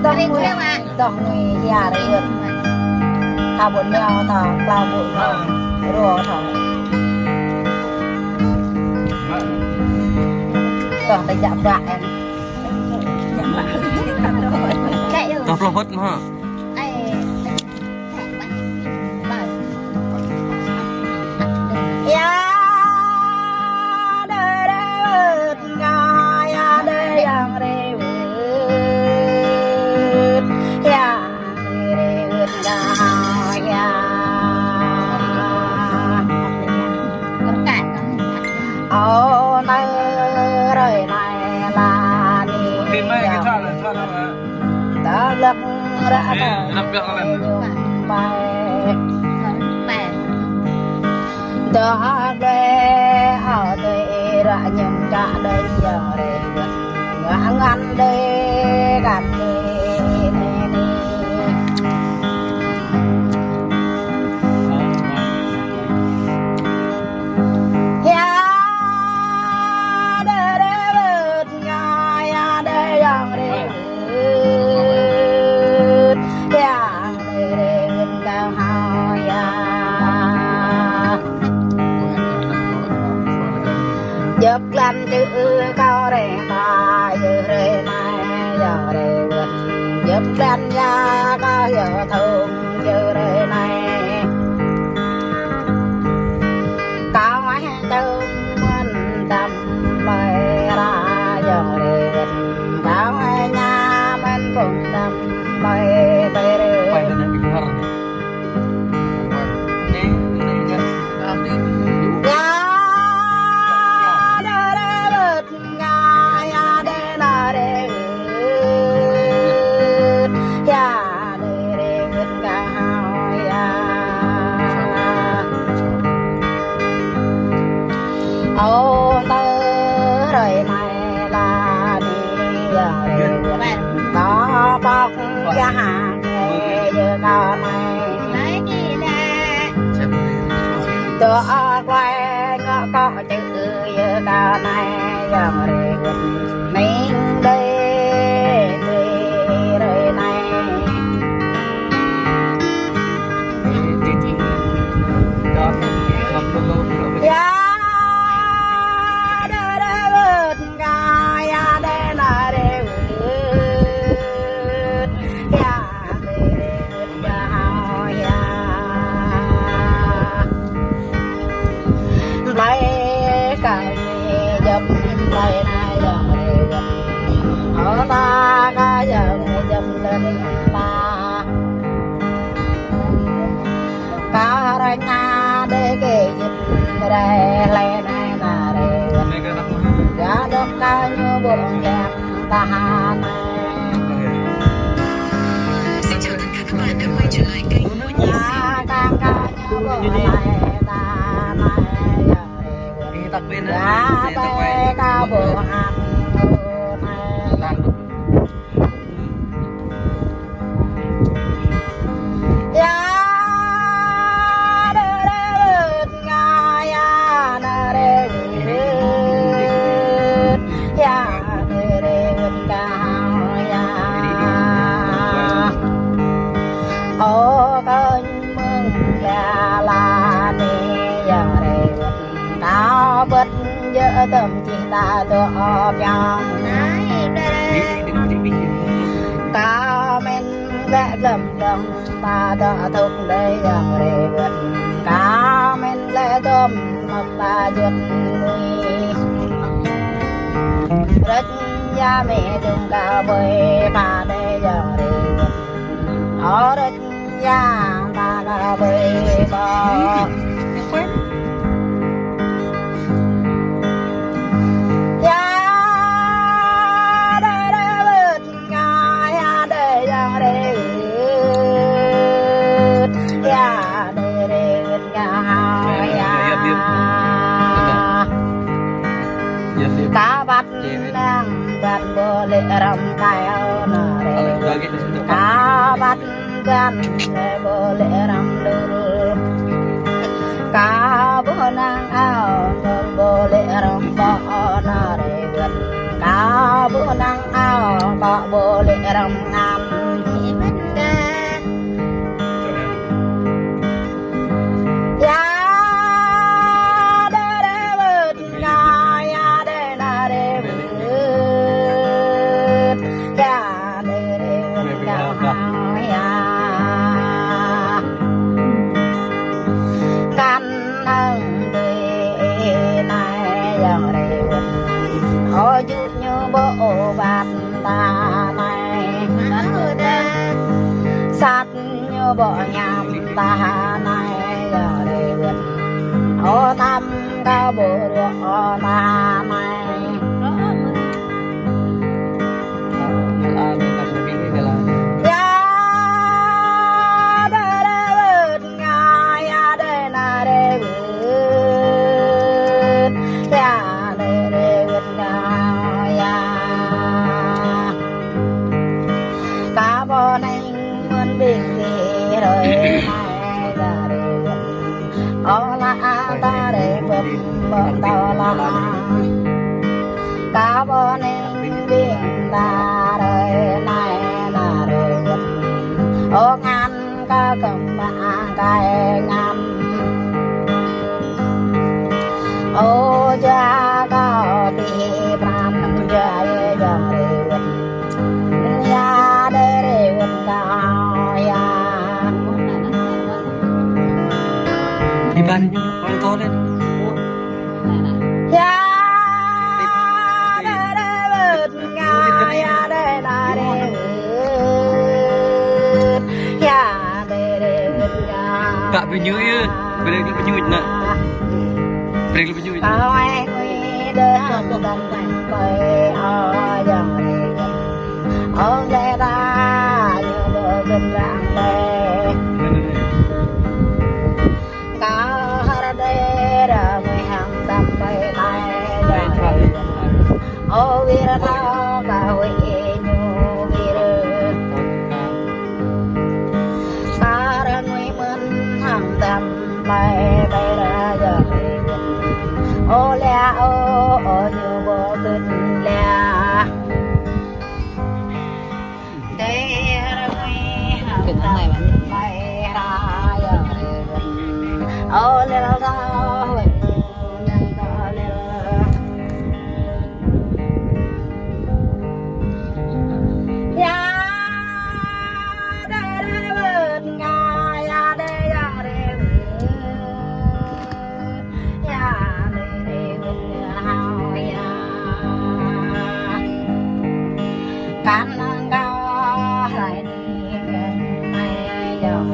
tông người già rồi thà bún nhau thà lao bún rùa thà còn phải chạm lại em có pro hot hả lắc ra đó về ở đây ra nhầm cả đây giờ đây ngã ngăn đây gạt dập làm chữ cao để ta giờ đây này giờ đây gần dập làm ra cao giờ thương giờ đây này cao mấy chân mình đầm bay ra giờ đây gần cao mấy nhà mình cùng đầm bay bay ô tơ rồi này là đi giờ có bọc gia hàng giờ có này tôi quay ngõ có chữ giờ có này giờ mình đây rồi này đây này giờ ở ta ca giờ dầm lên ta ca ra nhà để cái dịch đây lên này là đây giá đất cao như buồn đẹp ta này xin chào tất cả các bạn đã quay trở lại kênh của Nhi giá cao như buồn đẹp ta này giá bé cao bộ hạt ô cơn mừng là đi giờ đây cao bất giữa tâm chính ta tôi ôm nhau cao men vẽ lầm lầm ta đã thúc đây giờ đây gần cao men lẽ tôm mọc ta giật người rất nhà mẹ chúng ta bơi ta đây giờ đây gần ở rất nhà ta đã bơi bò cá bắt đang gần bờ lệ rầm cao nè cá bắt gần bờ lệ rầm đưa cá bữa nàng ao bờ lệ rầm bờ nè gần cá bữa nàng ao bờ lệ rầm ngam bỏ nhằm ta này giờ đây vượt ô tâm cao bộ được ta này ta để bơm tao la cá bò nên biển ta đời này là đời vật ô ngàn cá cầm ba cái ngàn ô cha cao bị pram jaya jaya vật ya để vật cao ya đi ban con to lên ya để vật cao ya để na để ya để vật cao gak penyuh beri penyuh nak beri penyuh cao ai quy để ham đam bay ở dòng ông để ta như bờ bên rạng đây cao ở đây là người ham đam bay này ô vì là thao và huy nhu vì được ta đang người mình ham đam bay bay ra giờ ô lẽ ô như bờ bên lẽ cái này bạn bay ra giờ ô lẽ ra cán cao lại đi gần này giờ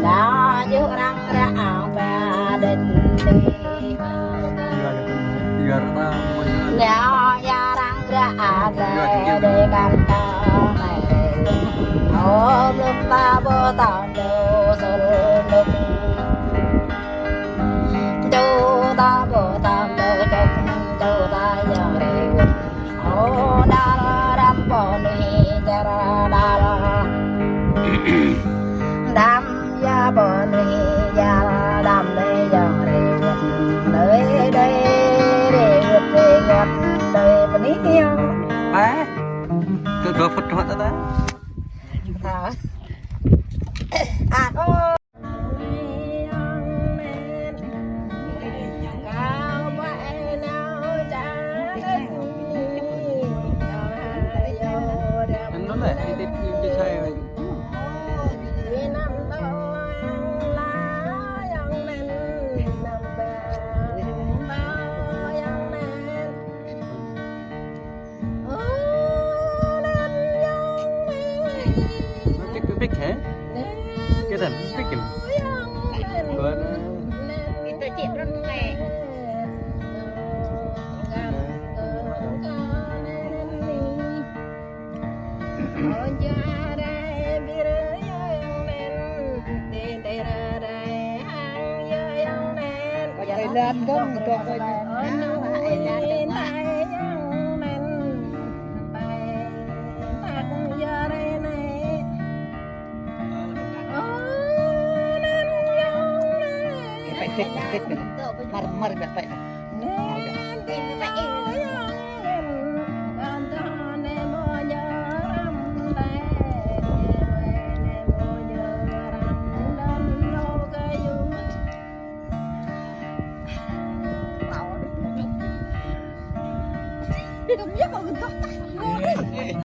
đã giữ răng ra ảo và đình đi nếu ya răng ra để cán cao này ôm lúc ta vô tao đâu sôi lúc đâu ta vô tao đâu chọc đâu ta giờ đây ô đa đam bỏ đi ra đa đam ya bỏ đi ya đam đây giờ đây đây để vượt về ngọt đời bên ý ba tôi đổ phật hoạt đó à có cái thần biết kìa Itu cik rengai. lên có một con coi kích mar bet phải Đừng nhắc vào gần